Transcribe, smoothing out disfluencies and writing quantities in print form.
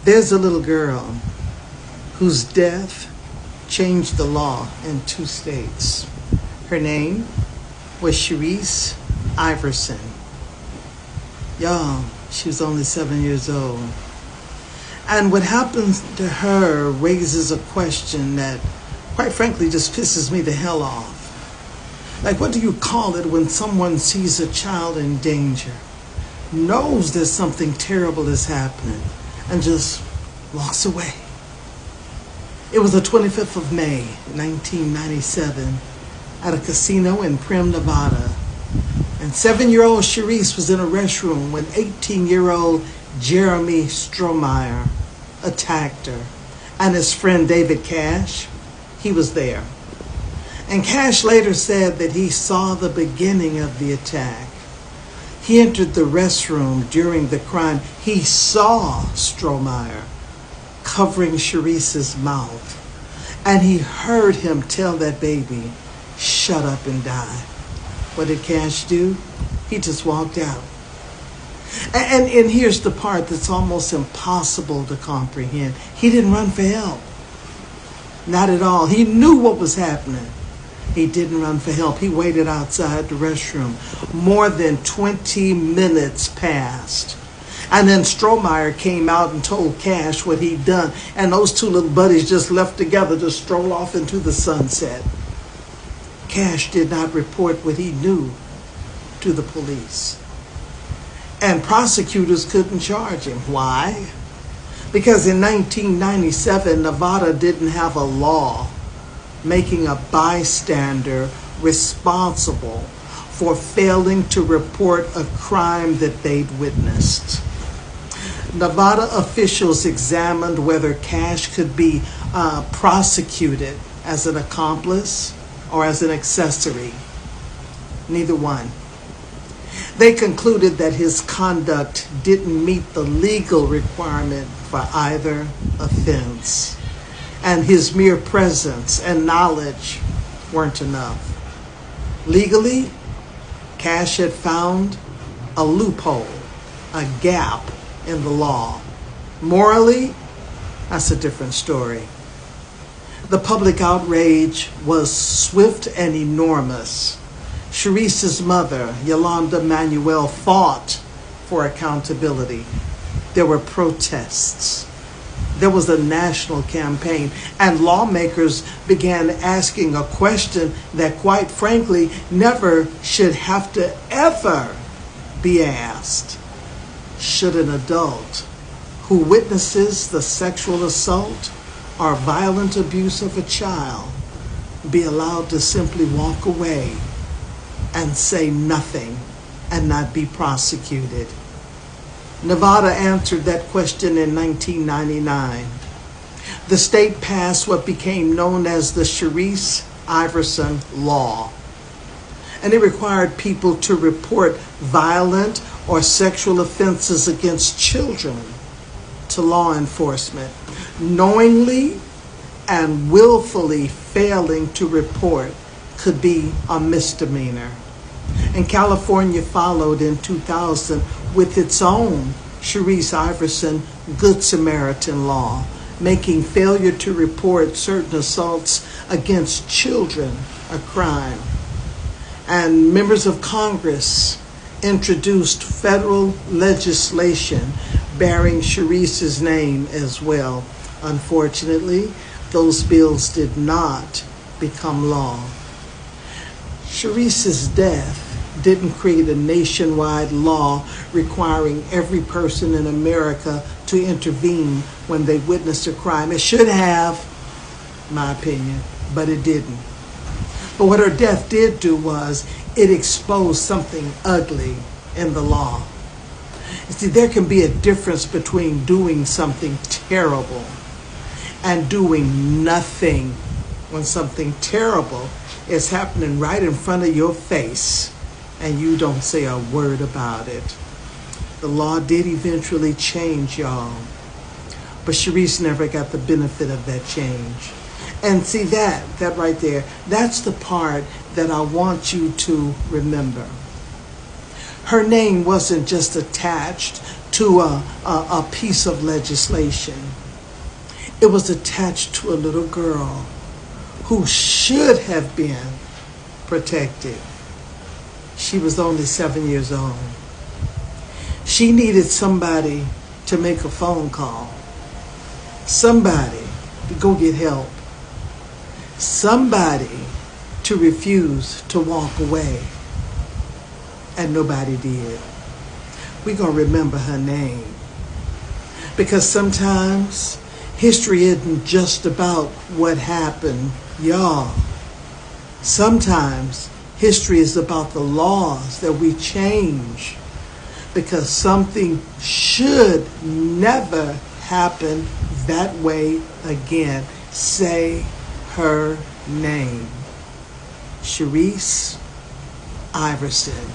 There's a little girl whose death changed the law in 2 states. Her name was Sharice Iverson. Y'all, she was only 7 years old. And what happened to her raises a question that, quite frankly, just pisses me the hell off. Like, what do you call it when someone sees a child in danger, knows that something terrible is happening, and just walks away? It was the 25th of May, 1997, at a casino in Primm, Nevada. And 7-year-old Sharice was in a restroom when 18-year-old Jeremy Strohmeyer attacked her. And his friend David Cash, he was there. And Cash later said that he saw the beginning of the attack. He entered the restroom during the crime. He saw Strohmeyer covering Sharice's mouth. And he heard him tell that baby, "Shut up and die." What did Cash do? He just walked out. And here's the part that's almost impossible to comprehend. He didn't run for help. Not at all. He knew what was happening. He didn't run for help. He waited outside the restroom. More than 20 minutes passed. And then Strohmeyer came out and told Cash what he'd done. And those two little buddies just left together to stroll off into the sunset. Cash did not report what he knew to the police. And prosecutors couldn't charge him. Why? Because in 1997, Nevada didn't have a law making a bystander responsible for failing to report a crime that they'd witnessed. Nevada officials examined whether Cash could be prosecuted as an accomplice or as an accessory. Neither one. They concluded that his conduct didn't meet the legal requirement for either offense, and his mere presence and knowledge weren't enough. Legally, Cash had found a loophole, a gap in the law. Morally, that's a different story. The public outrage was swift and enormous. Sharice's mother, Yolanda Manuel, fought for accountability. There were protests. There was a national campaign, and lawmakers began asking a question that, quite frankly, never should have to ever be asked. Should an adult who witnesses the sexual assault or violent abuse of a child be allowed to simply walk away and say nothing and not be prosecuted? Nevada answered that question in 1999. The state passed what became known as the Sharice Iverson Law. And it required people to report violent or sexual offenses against children to law enforcement. Knowingly and willfully failing to report could be a misdemeanor. And California followed in 2000 with its own Sharice Iverson Good Samaritan law, making failure to report certain assaults against children a crime. And members of Congress introduced federal legislation bearing Sharice's name as well. Unfortunately, those bills did not become law. Sharice's death didn't create a nationwide law requiring every person in America to intervene when they witnessed a crime. It should have, in my opinion, but it didn't. But what her death did do was it exposed something ugly in the law. You see, there can be a difference between doing something terrible and doing nothing when something terrible is happening right in front of your face and you don't say a word about it. The law did eventually change, y'all, but Sharice never got the benefit of that change. And see, that right there, that's the part that I want you to remember. Her name wasn't just attached to a piece of legislation. It was attached to a little girl who should have been protected. She was only 7 years old. She needed somebody to make a phone call, somebody to go get help, somebody to refuse to walk away, and nobody did. We're going to remember her name, because sometimes history isn't just about what happened, y'all. Sometimes history is about the laws that we change because something should never happen that way again. Say her name. Sharice Iverson.